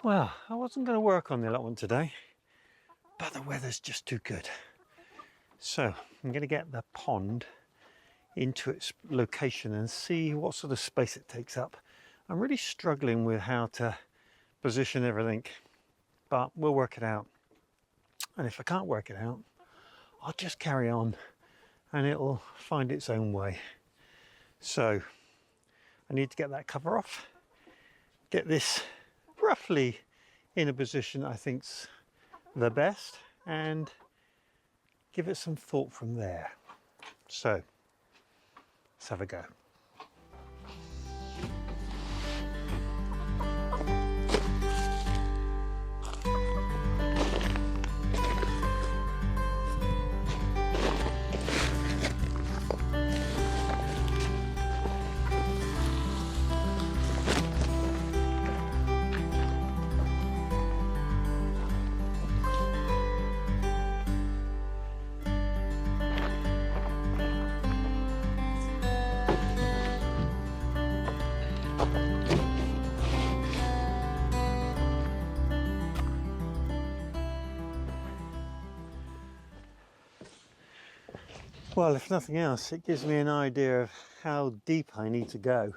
Well, I wasn't going to work on the allotment today, but the weather's just too good. So I'm going to get the pond into its location and see what sort of space it takes up. I'm really struggling with how to position everything, but we'll work it out. And if I can't work it out, I'll just carry on and it'll find its own way. So I need to get that cover off, get this roughly in a position I think's the best, and give it some thought from there. So let's have a go. Well, if nothing else, it gives me an idea of how deep I need to go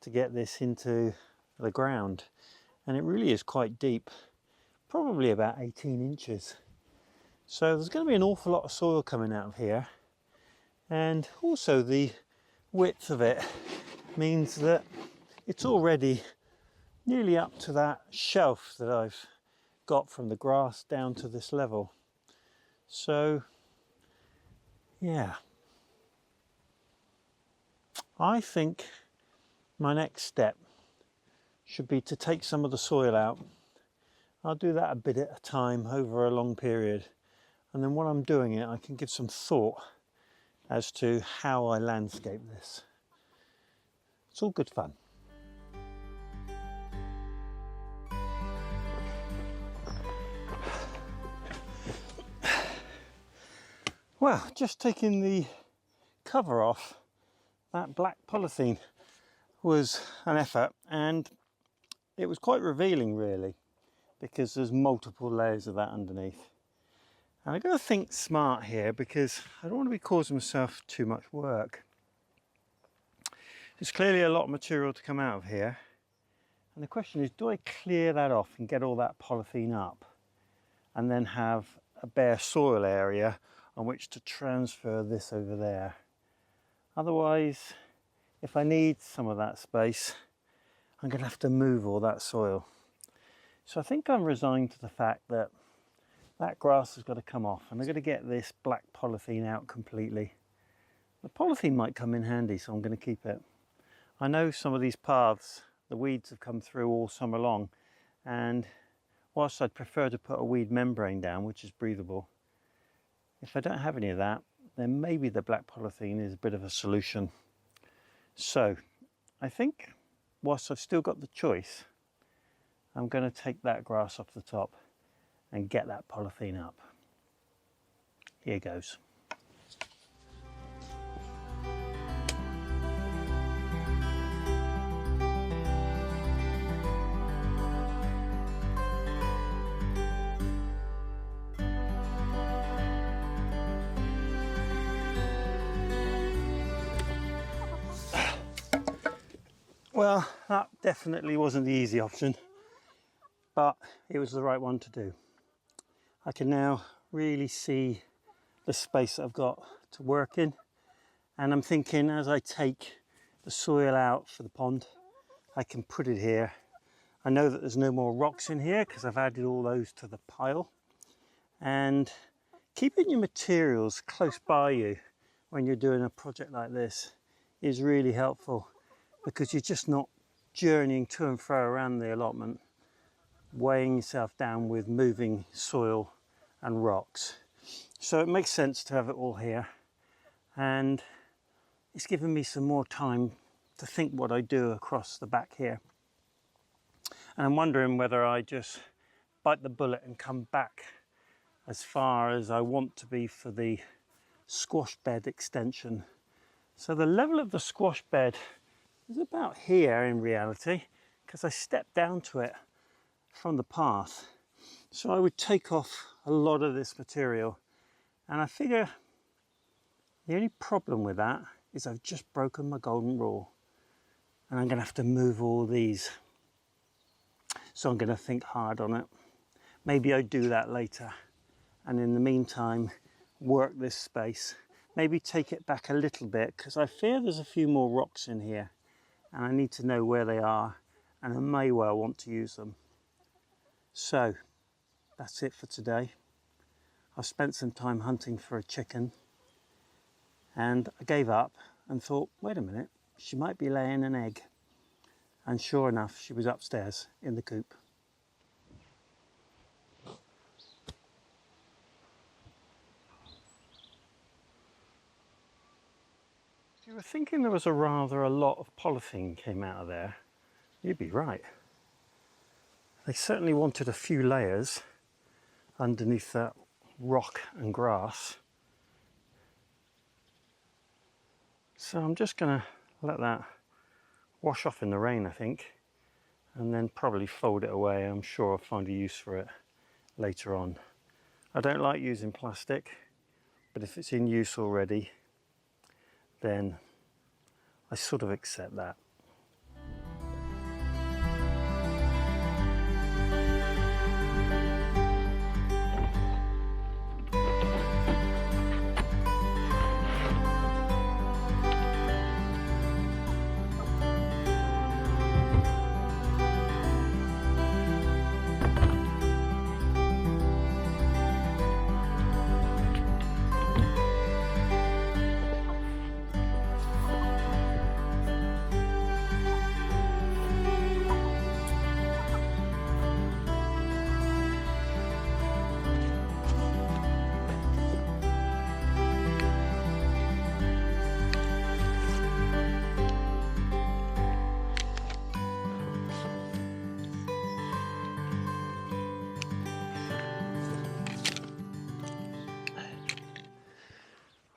to get this into the ground. And it really is quite deep, probably about 18 inches. So there's going to be an awful lot of soil coming out of here. And also the width of it means that it's already nearly up to that shelf that I've got from the grass down to this level. So yeah, I think my next step should be to take some of the soil out. I'll do that a bit at a time over a long period, and then while I'm doing it I can give some thought as to how I landscape this. It's all good fun. Well, just taking the cover off that black polythene was an effort, and it was quite revealing really, because there's multiple layers of that underneath. And I've got to think smart here because I don't want to be causing myself too much work. There's clearly a lot of material to come out of here, and the question is, do I clear that off and get all that polythene up and then have a bare soil area on which to transfer this over there? Otherwise, if I need some of that space, I'm going to have to move all that soil. So I think I'm resigned to the fact that that grass has got to come off, and I'm going to get this black polythene out completely. The polythene might come in handy, so I'm going to keep it. I know some of these paths, the weeds have come through all summer long, and whilst I'd prefer to put a weed membrane down, which is breathable, if I don't have any of that, then maybe the black polythene is a bit of a solution. So I think whilst I've still got the choice, I'm going to take that grass off the top and get that polythene up. Here goes. Well, that definitely wasn't the easy option, but it was the right one to do. I can now really see the space that I've got to work in, and I'm thinking as I take the soil out for the pond, I can put it here. I know that there's no more rocks in here because I've added all those to the pile, and keeping your materials close by you when you're doing a project like this is really helpful, because you're just not journeying to and fro around the allotment, weighing yourself down with moving soil and rocks. So it makes sense to have it all here, and it's given me some more time to think what I do across the back here. And I'm wondering whether I just bite the bullet and come back as far as I want to be for the squash bed extension. So the level of the squash bed is about here in reality, because I stepped down to it from the path. So I would take off a lot of this material, and I figure the only problem with that is I've just broken my golden rule, and I'm going to have to move all these. So I'm going to think hard on it. Maybe I do that later, and in the meantime work this space. Maybe take it back a little bit, because I fear there's a few more rocks in here and I need to know where they are, and I may well want to use them. So that's it for today. I've spent some time hunting for a chicken, and I gave up and thought, wait a minute, she might be laying an egg. And sure enough, she was upstairs in the coop. If you were thinking there was a lot of polythene came out of there, you'd be right. They certainly wanted a few layers underneath that rock and grass. So I'm just going to let that wash off in the rain, I think, and then probably fold it away. I'm sure I'll find a use for it later on. I don't like using plastic, but if it's in use already, then I sort of accept that.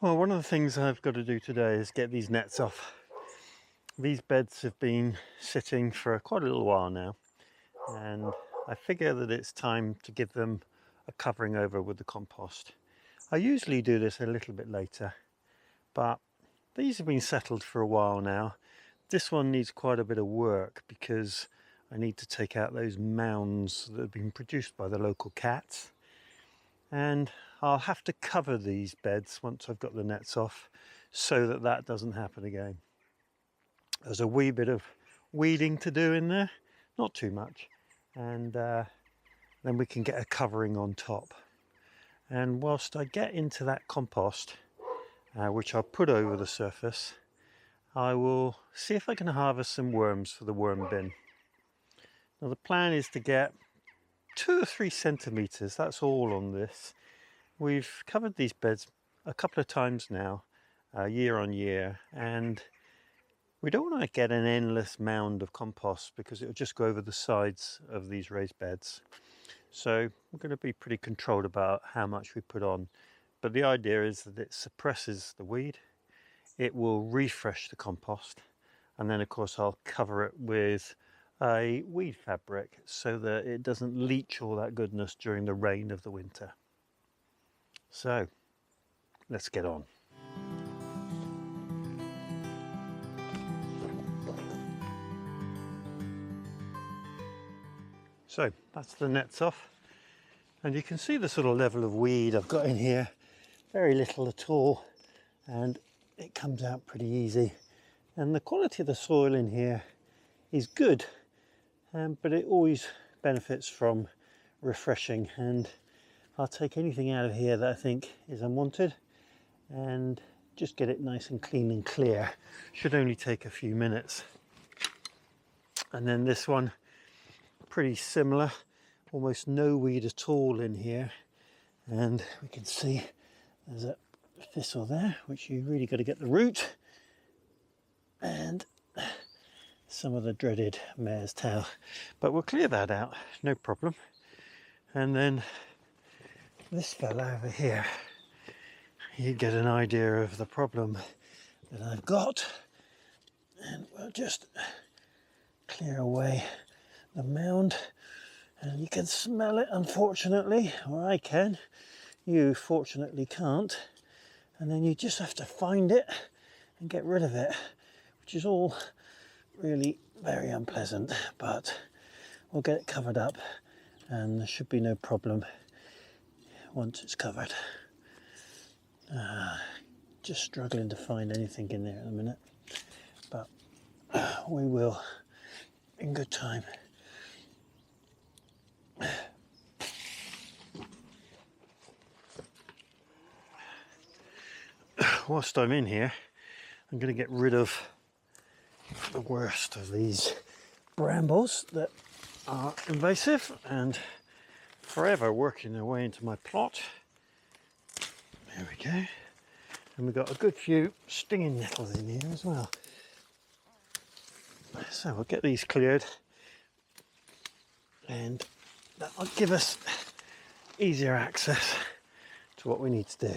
Well, one of the things I've got to do today is get these nets off. These beds have been sitting for quite a little while now, and I figure that it's time to give them a covering over with the compost. I usually do this a little bit later, but these have been settled for a while now. This one needs quite a bit of work because I need to take out those mounds that have been produced by the local cats, and I'll have to cover these beds once I've got the nets off so that that doesn't happen again. There's a wee bit of weeding to do in there, not too much, and then we can get a covering on top. And whilst I get into that compost, which I'll put over the surface, I will see if I can harvest some worms for the worm bin. Now the plan is to get 2 or 3 centimetres, that's all on this. We've covered these beds a couple of times now, year on year, and we don't want to get an endless mound of compost because it'll just go over the sides of these raised beds. So we're going to be pretty controlled about how much we put on. But the idea is that it suppresses the weed, it will refresh the compost, and then of course I'll cover it with a weed fabric so that it doesn't leach all that goodness during the rain of the winter. So let's get on. So that's the nets off, and you can see the sort of level of weed I've got in here. Very little at all, and it comes out pretty easy. And the quality of the soil in here is good, but it always benefits from refreshing, and I'll take anything out of here that I think is unwanted and just get it nice and clean and clear. Should only take a few minutes. And then this one, pretty similar, almost no weed at all in here, and we can see there's a thistle there which you really got to get the root, and some of the dreaded mare's tail, but we'll clear that out, no problem. And then this fella over here, you get an idea of the problem that I've got, and we'll just clear away the mound, And you can smell it, unfortunately, or I can. You fortunately can't. And then you just have to find it and get rid of it, which is all really very unpleasant, but we'll get it covered up and there should be no problem once it's covered. Just struggling to find anything in there at the minute, but we will in good time. Whilst I'm in here, I'm going to get rid of the worst of these brambles that are invasive and forever working their way into my plot. There we go. And we've got a good few stinging nettles in here as well. So we'll get these cleared and that'll give us easier access to what we need to do.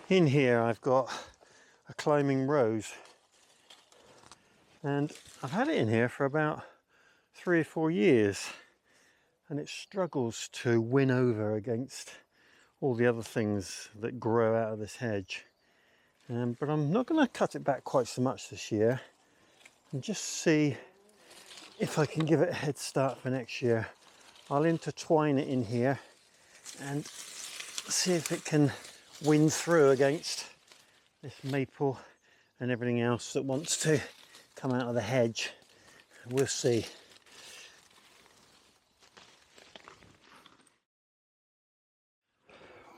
In here I've got a climbing rose and I've had it in here for about 3 or 4 years and it struggles to win over against all the other things that grow out of this hedge. But I'm not going to cut it back quite so much this year and just see if I can give it a head start for next year. I'll intertwine it in here and see if it can win through against this maple and everything else that wants to come out of the hedge. We'll see.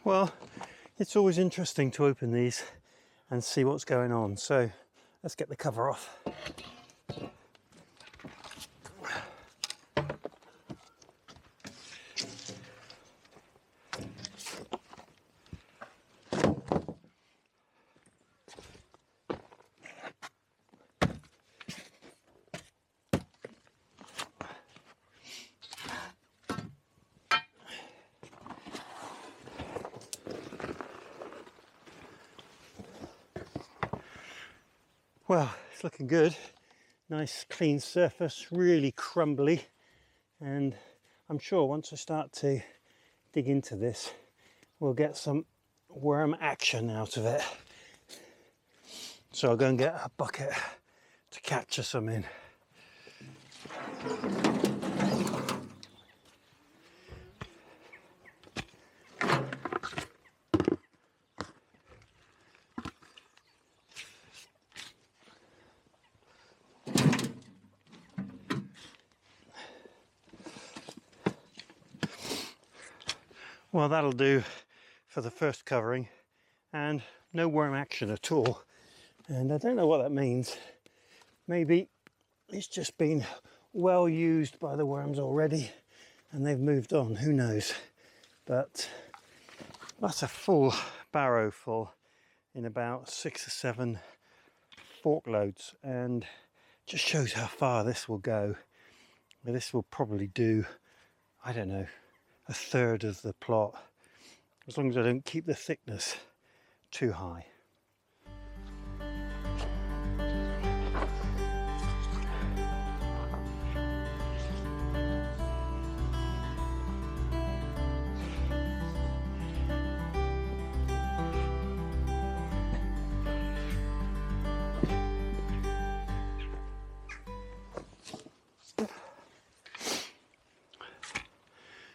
Well, it's always interesting to open these and see what's going on. So let's get the cover off. Well, it's looking good. Nice clean surface, really crumbly, and I'm sure once I start to dig into this we'll get some worm action out of it. So I'll go and get a bucket to capture some in. Well, that'll do for the first covering, and no worm action at all. And I don't know what that means. Maybe it's just been well used by the worms already and they've moved on, who knows. But that's a full barrow full in about 6 or 7 fork loads, and just shows how far this will go. This will probably do, I don't know, 1/3 of the plot, as long as I don't keep the thickness too high.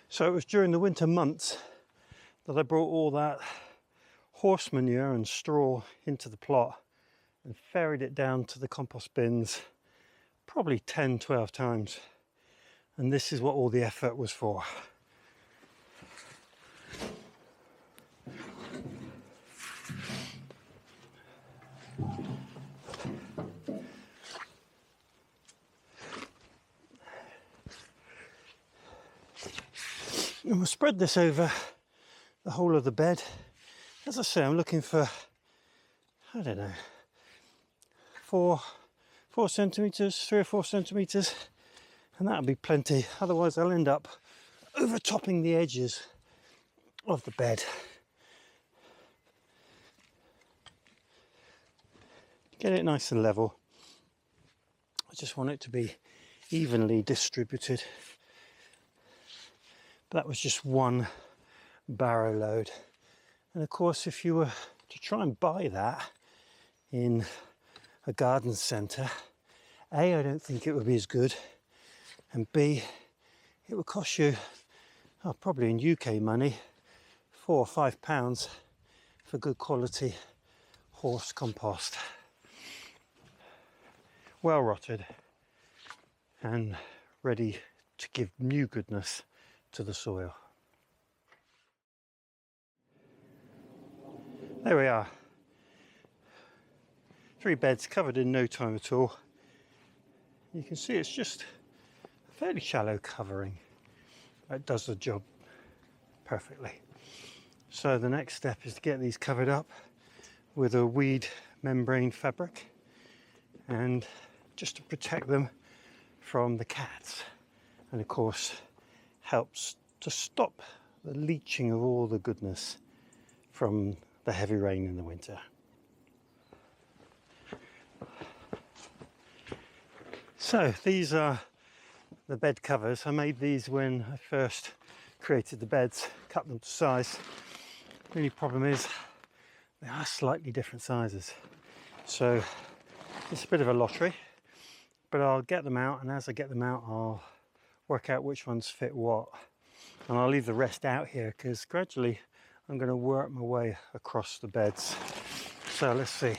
So it was during the winter months that I brought all that horse manure and straw into the plot and ferried it down to the compost bins probably 10-12 times. And this is what all the effort was for. And we'll spread this over the whole of the bed. As I say, I'm looking for, I don't know, 4 centimetres, 3 or 4 centimetres, and that'll be plenty. Otherwise I'll end up overtopping the edges of the bed. Get it nice and level. I just want it to be evenly distributed. But that was just one barrow load. And of course, if you were to try and buy that in a garden centre, A, I don't think it would be as good, and B, it would cost you, probably in UK money, £4 or £5 for good quality horse compost. Well rotted and ready to give new goodness to the soil. There we are. 3 beds covered in no time at all. You can see it's just a fairly shallow covering. It does the job perfectly. So the next step is to get these covered up with a weed membrane fabric, and just to protect them from the cats, and of course helps to stop the leaching of all the goodness from the heavy rain in the winter. So these are the bed covers. I made these when I first created the beds, cut them to size. The only problem is they are slightly different sizes, so it's a bit of a lottery, but I'll get them out, and as I get them out I'll work out which ones fit what, and I'll leave the rest out here because gradually I'm going to work my way across the beds. So let's see.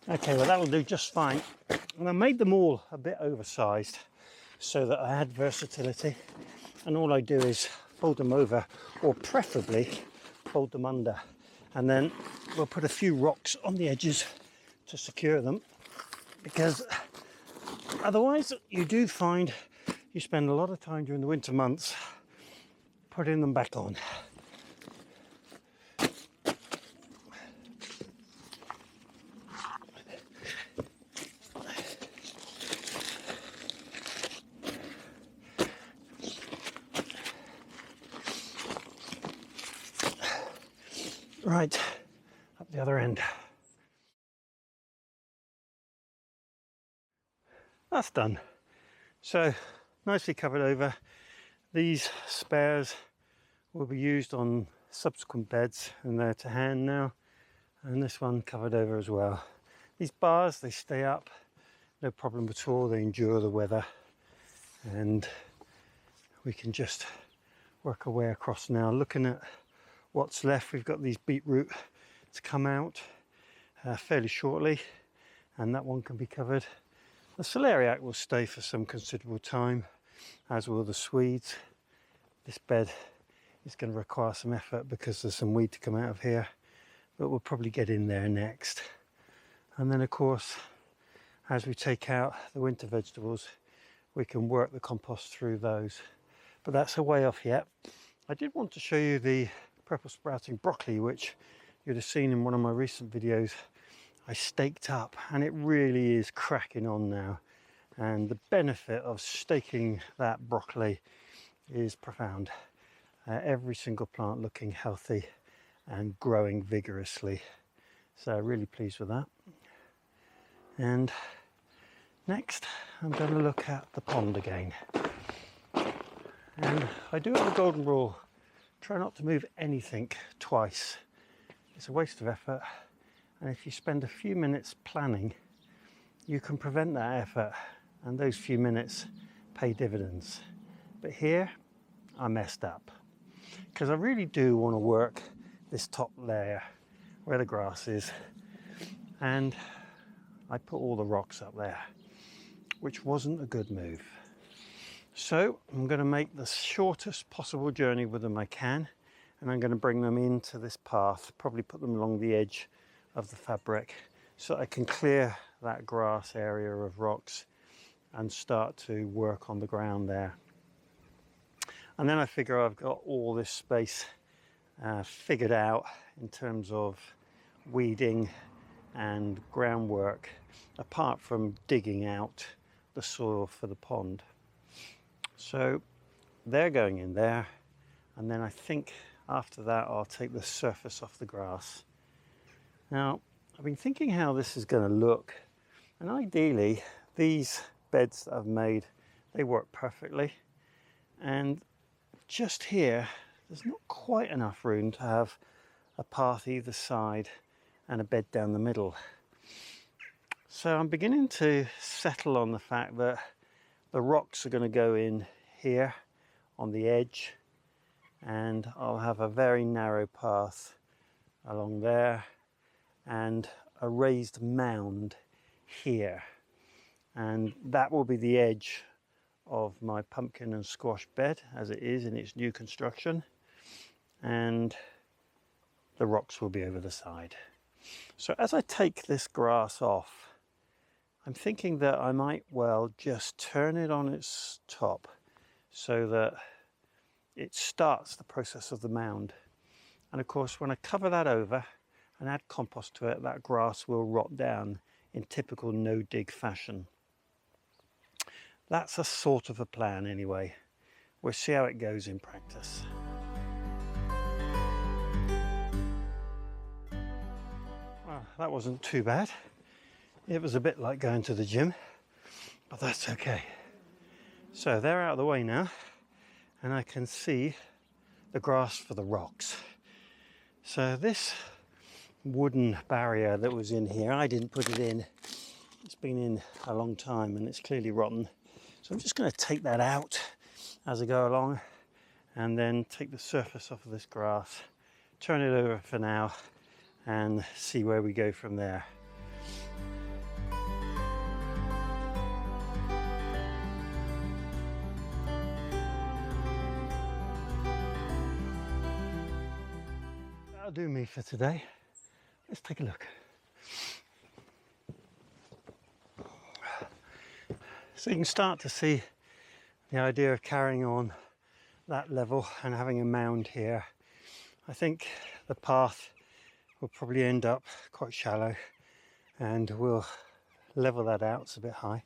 Okay, well that'll do just fine. And I made them all a bit oversized so that I had versatility, and all I do is fold them over, or preferably fold them under, and then we'll put a few rocks on the edges to secure them, because otherwise you do find you spend a lot of time during the winter months putting them back on. Right, up the other end. That's done. So nicely covered over. These spares will be used on subsequent beds, and they're to hand now. And this one covered over as well. These bars, they stay up, no problem at all. They endure the weather, and we can just work our way across now. Looking at what's left, we've got these beetroot to come out fairly shortly, and that one can be covered. The celeriac will stay for some considerable time, as will the Swedes. This bed is going to require some effort because there's some weed to come out of here, but we'll probably get in there next. And then of course, as we take out the winter vegetables, we can work the compost through those, but that's a way off yet. I did want to show you the purple sprouting broccoli, which you'd have seen in one of my recent videos. I staked up, and it really is cracking on now, and the benefit of staking that broccoli is profound. Every single plant looking healthy and growing vigorously, so really pleased with that. And next I'm going to look at the pond again, and I do have a golden rule: try not to move anything twice. It's a waste of effort, and if you spend a few minutes planning, you can prevent that effort and those few minutes pay dividends. But here I messed up, because I really do want to work this top layer where the grass is, and I put all the rocks up there, which wasn't a good move. So I'm going to make the shortest possible journey with them I can, and I'm going to bring them into this path, probably put them along the edge of the fabric so I can clear that grass area of rocks and start to work on the ground there. And then I figure I've got all this space figured out in terms of weeding and groundwork, apart from digging out the soil for the pond. So they're going in there, and then I think after that I'll take the surface off the grass. Now I've been thinking how this is going to look, and ideally these beds that I've made, they work perfectly, and just here there's not quite enough room to have a path either side and a bed down the middle. So I'm beginning to settle on the fact that the rocks are going to go in here on the edge, and I'll have a very narrow path along there and a raised mound here, and that will be the edge of my pumpkin and squash bed as it is in its new construction, and the rocks will be over the side. So as I take this grass off, I'm thinking that I might well just turn it on its top so that it starts the process of the mound. And of course, when I cover that over and add compost to it, that grass will rot down in typical no-dig fashion. That's a sort of a plan anyway. We'll see how it goes in practice. Well, that wasn't too bad. It was a bit like going to the gym, but that's okay. So they're out of the way now, and I can see the grass for the rocks. So this wooden barrier that was in here, I didn't put it in. It's been in a long time and it's clearly rotten. So I'm just going to take that out as I go along, and then take the surface off of this grass, turn it over for now, and see where we go from there. That'll do me for today. Let's take a look. So you can start to see the idea of carrying on that level and having a mound here. I think the path will probably end up quite shallow, and we'll level that out. It's a bit high,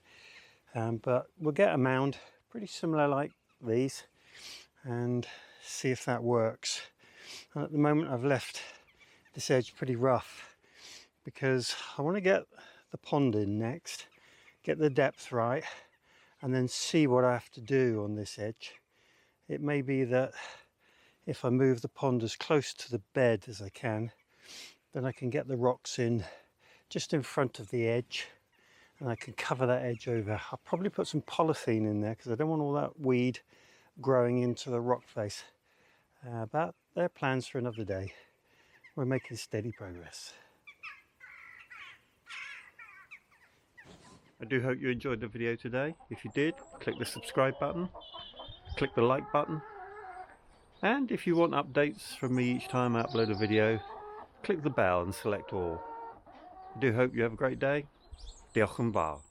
but we'll get a mound pretty similar like these and see if that works. And at the moment I've left this edge pretty rough because I want to get the pond in next, get the depth right, and then see what I have to do on this edge. It may be that if I move the pond as close to the bed as I can, then I can get the rocks in just in front of the edge, and I can cover that edge over. I'll probably put some polythene in there because I don't want all that weed growing into the rock face. But they're plans for another day. We're making steady progress. I do hope you enjoyed the video today. If you did, click the subscribe button, click the like button, and if you want updates from me each time I upload a video, click the bell and select all. I do hope you have a great day. Diolch yn fawr.